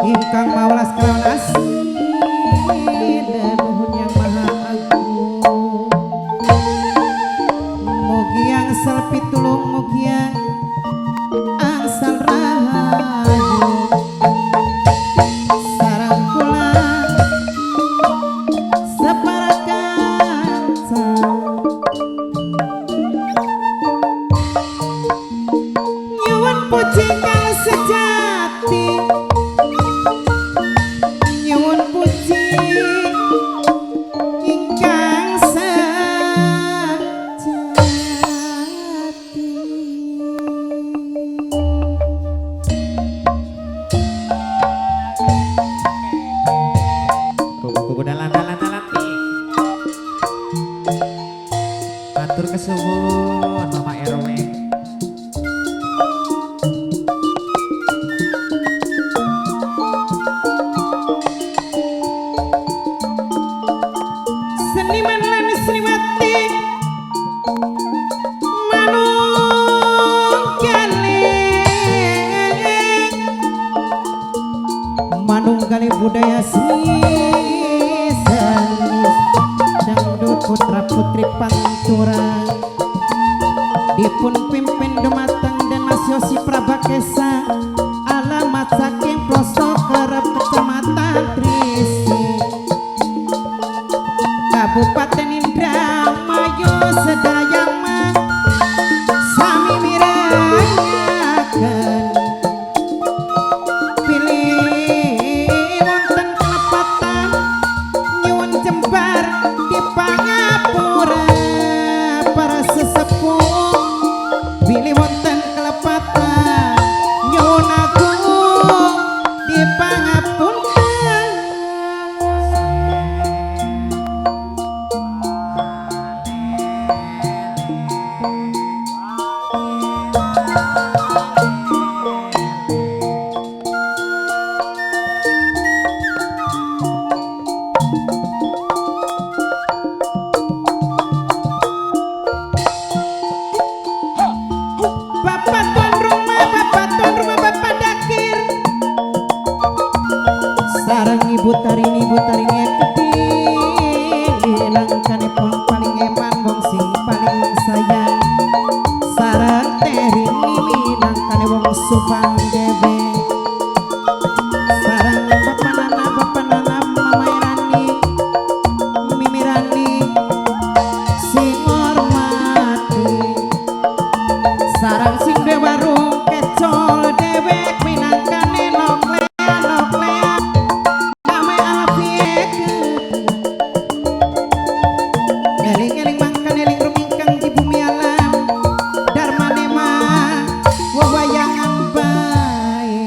Ingkang mawelas kelawan asih Nuhun yang maha agung. Mugi angsal pitulung, mugi angsal rahayu sareng kula saparakanca. Nyuwun puji kang sejati, nyuwun puji ingkang sejati. Kuku dalan-dalan matur kesuwun Mama RW. Seniman lan seniwati manunggali budaya seni dangdut putra putri pantura dipun pimpin dumateng dan Mas Yosi Prabakesa, alamat saking pelosok kerep kecamatan Trisi Kabupaten Indramayu sedaya mah sami mirengaken pilih wonten kelepatan nyuwun jembar di Pangapura para sesepuh pilih wonten kelepatan nyuwun agung di Pangapunten. Bapak tuan rumah Bapak Dakir sareng Ibu Tarini yang gede langkane paling eman wong sing paling sayang sareng Terini langkane wong supang dewe sareng Bapak Nana Mama Irani Mimi Rani sing hormati sarang sing warung kecol dewek minangkane noklea damai afiek eling-eling mangkan eling rumingkang di bumi alam darmanema wewayangan bae.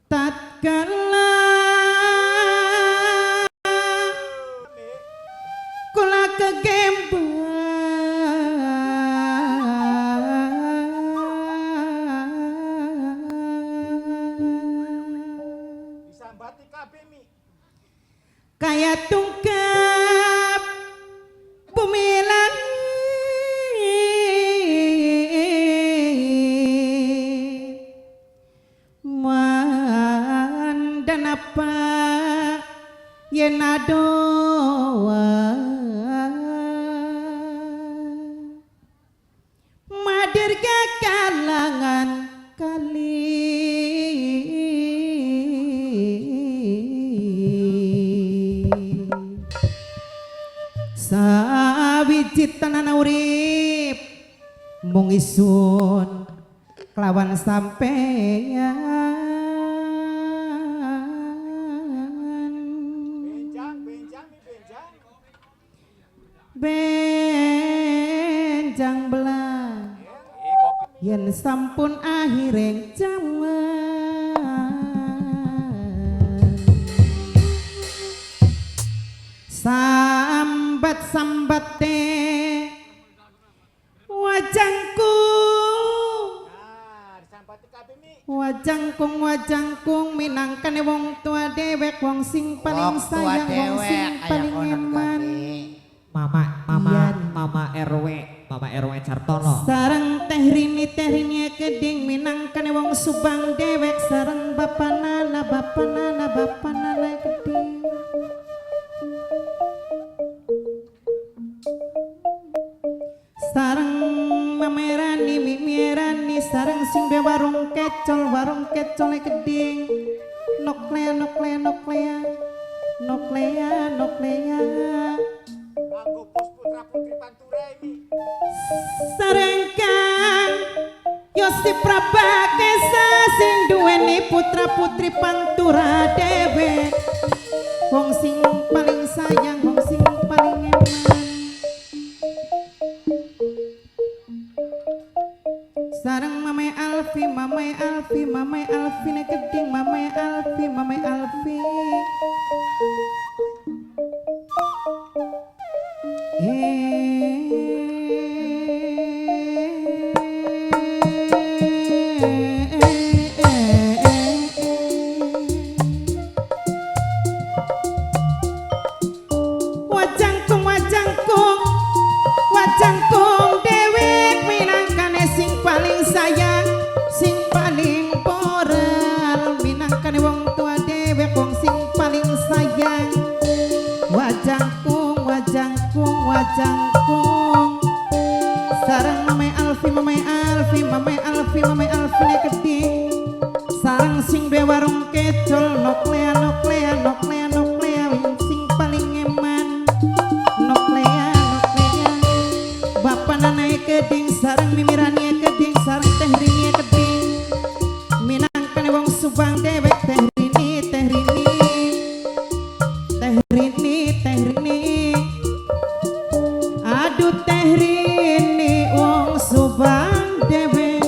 Tatkala kula Disambati kabeh mi. kaya tungkap bumi langit dan apa yen adoa madirga kalangan kali sawiji tanana urip mung isun kelawan sampeyan benjang belah yen sampun akhiring jaman sambat-sambate wajangkung minangkane wong tua dewek wong sing paling sayang wong sing paling eman Mama RW Cartono sareng teh rini keding minangkane wong subang dewek sareng bapanana keding sareng mamerani mimirani sareng sing duwe warung kecol keding noklea Nganggo bos putra putri Pantura ini. sareng kang Yosi Prabakesa sing duweni putra putri Pantura dewek wong sing paling sayang wong sing paling eman sareng Mame Alfi ne keding Mame Alfi wajangkung dewek minangkane sing paling sayang sing paling poral minangkane wong tua dewek wong sing paling sayang wajangkung sareng Mame Alfi ne keding sareng sing duwe warung kecol noklea sing paling eman noklea bapak nanai keding sareng mimirani keding sareng teh rini keding minangkane wong subang dewek teh rini aduh teh rini wong subang dewek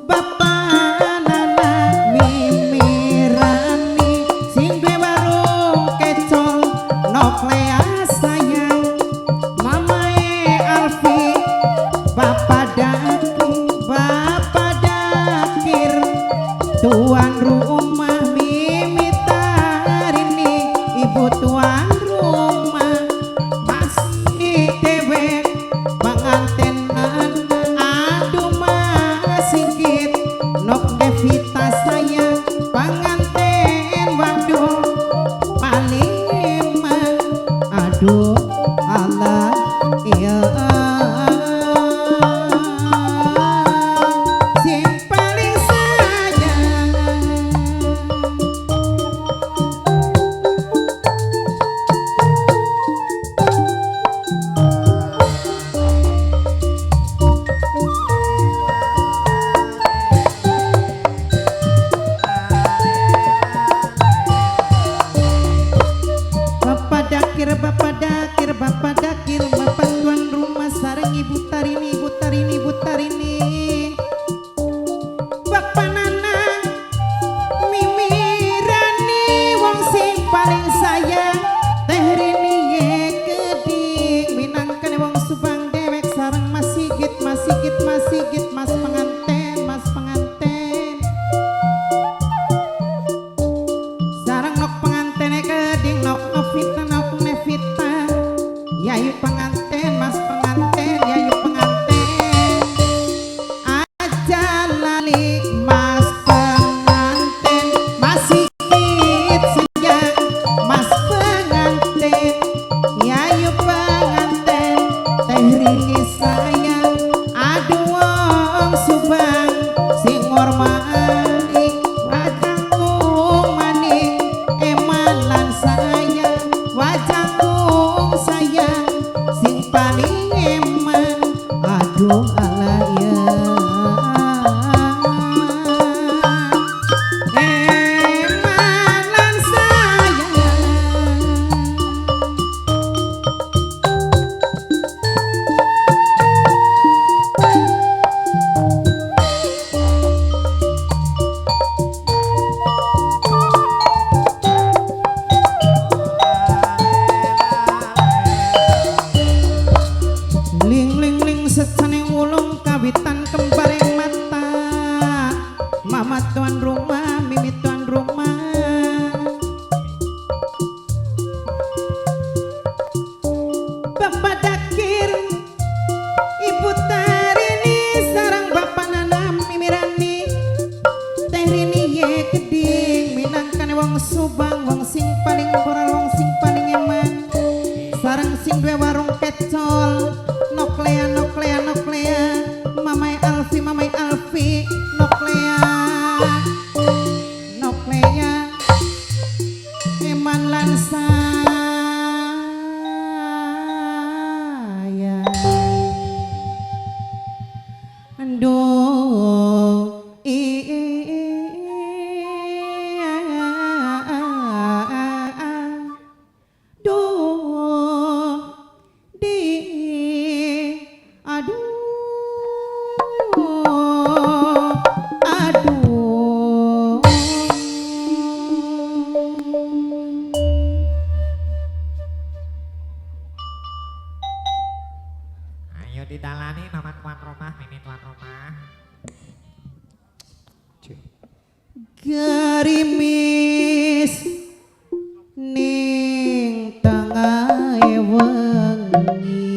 bapak nana mimirani sing duwe warung kecol noklea sayang mamae Alfi bapak dakir tuan rumah mimitarini ibu tuan rumah masih dewek pengantenan aduh masingkit nok Devita sayang penganten waduh paling eman aduh Allah iya sing paling sayang sayang Aduh Duh di aduh aduh Ayo ditalani nama tuan rumah, ini tuan rumah. gerimis ning tengahe wengi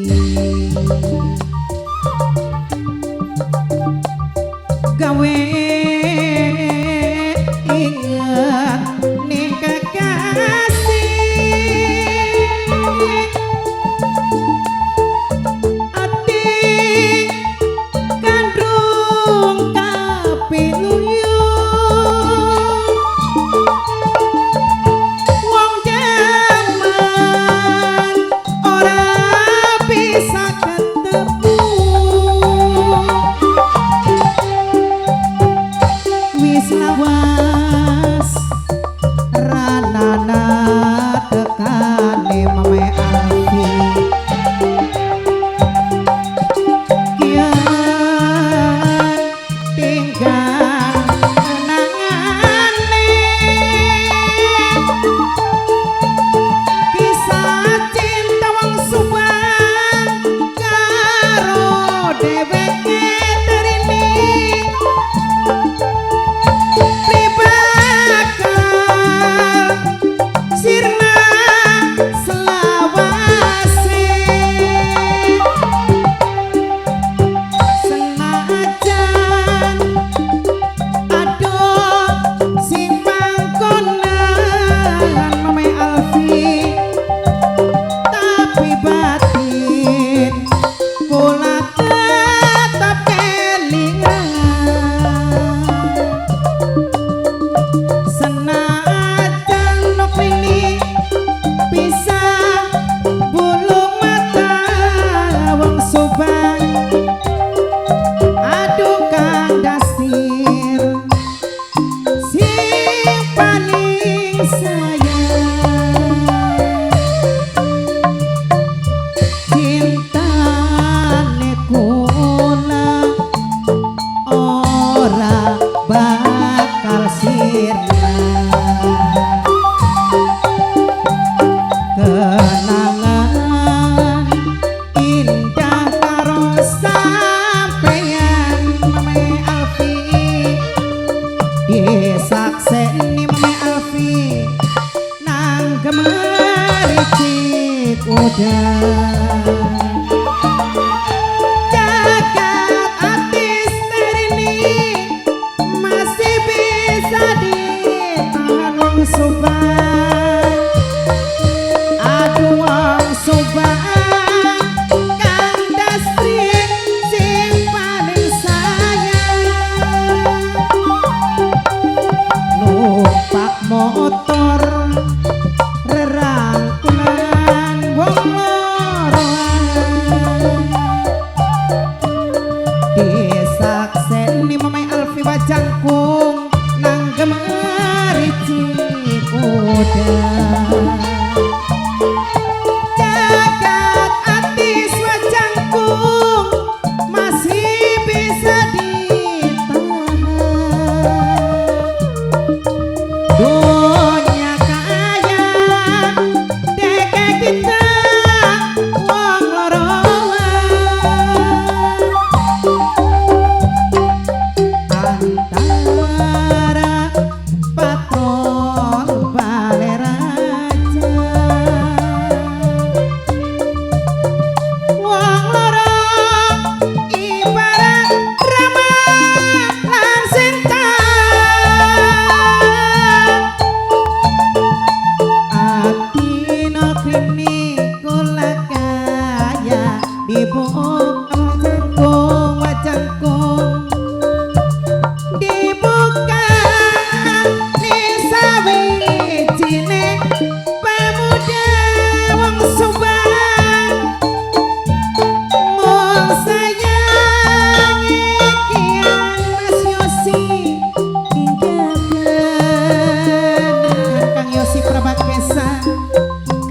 gawe inget ning kekasih ati kandung kapiluyung wong jaman ora bisa ketemu wis lawas ranana tekane mame alfi kian tinggal kenangane kisah cinta wong subang karo dheweke terini pribakal sirna selawase senajan aduh sing mangkonan mame alfi tapi batin kula tetap kelingan senajan nopini bisa bulu mata wong subang aduh kang dasir sing paling sayang cintane kula ora bakal sirna kenangan indah karo sampeyan mame alfi disakseni mame alfi nang gemericik udan jagat artis terini masih bisa ditahan wong subang aduh wong subang kang dastri sing paling sayang numpak motor rerangkulan wong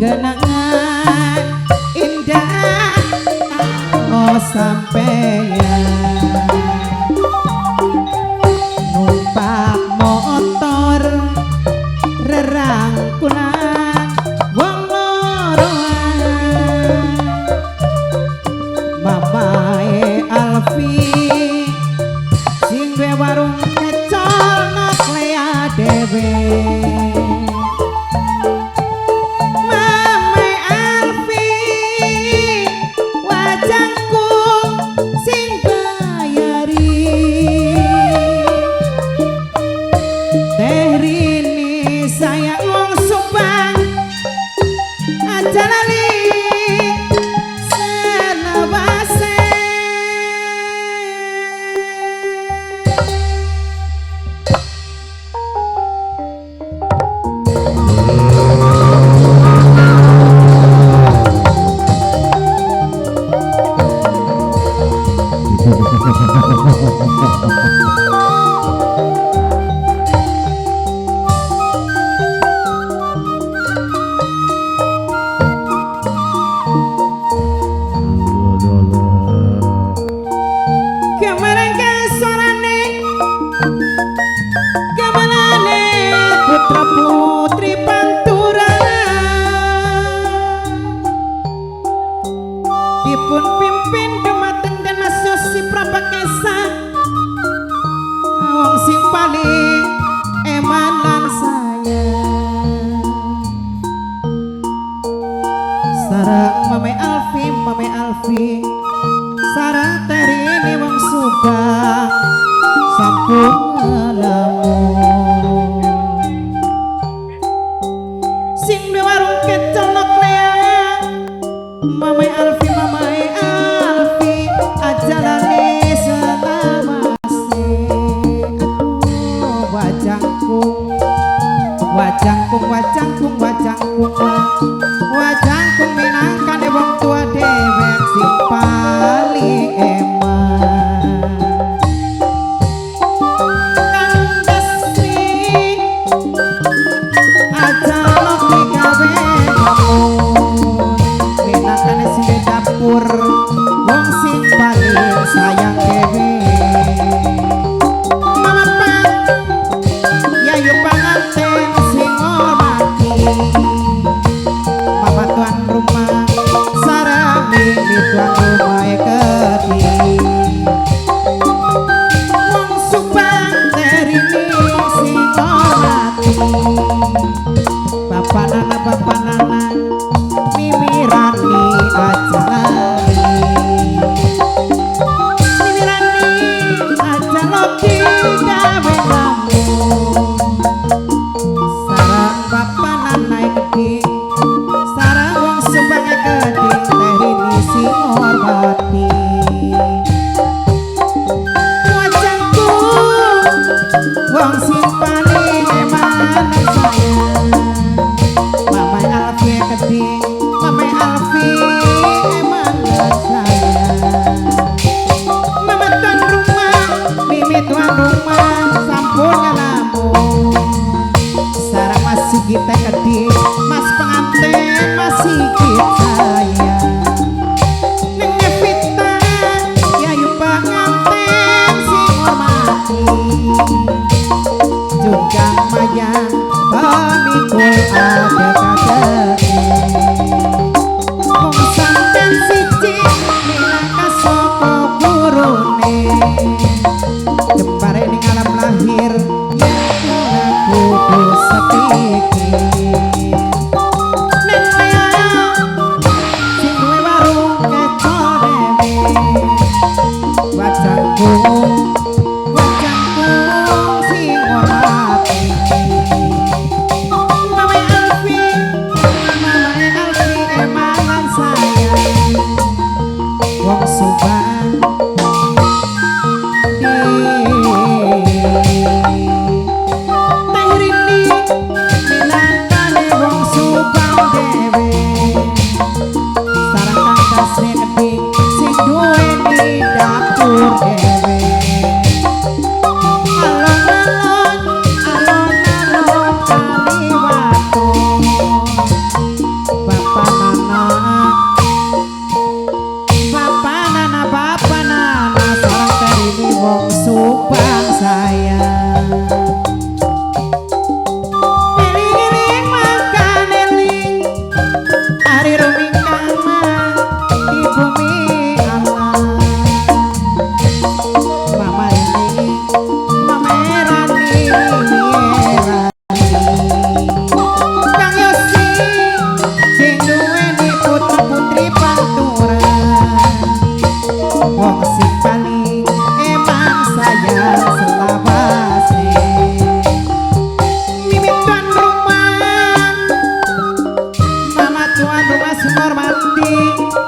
kenangan indah oh sampeyan numpak motor rerangkunan wong loroan mamae Alfi sing duwe warung kecol nok lea dhewe putra-putri pantura dipun pimpin dumateng dan masuk si prabakesa wong sing paling eman lan sayang sareng Mame Alfi sareng Terini wong Subang sampun ngelamun sing duwe warung kecel nok lea Mame Alfi ajalane selawase aduh wajangkung minangkane wong tua dewek sing paling eman kandhasi ajalok digawe namun minangkane sing dapur wong sing paling sayang dhewe yayu panganten sing hormati Mama tuan rumah sareng mimi tuan rumah kedi wong Subang Terini sing hormati Bapak nana Mimi Rani Ajalani loki gawe lamun sareng Bapak nana gede sareng wong Subang gede Terini sing hormati wajahku wong sing paling eman sayang Mame Alfi gede Mame Alfi eman sayang Mama tuan rumah Mimi tuan rumah sampun ngelamun sareng Mas Sigit gede Mas pengantin Mas Sigit sayang Neng Nevita yayu pengantin sing hormati Junjang Mayang pamikul ada kadeki wong sampean siji minangka sapa gurune jembare ning alam lahir yen kudu sepikir ning lea sing duwe warung kecol dhewe wajahku sing hormati Mame Alfi eman sayang wong Subang Terini minangkane wong Subang dhewe sareng kangkase gede sing duweni dapur dhewe alon-alon kaliwatu pundi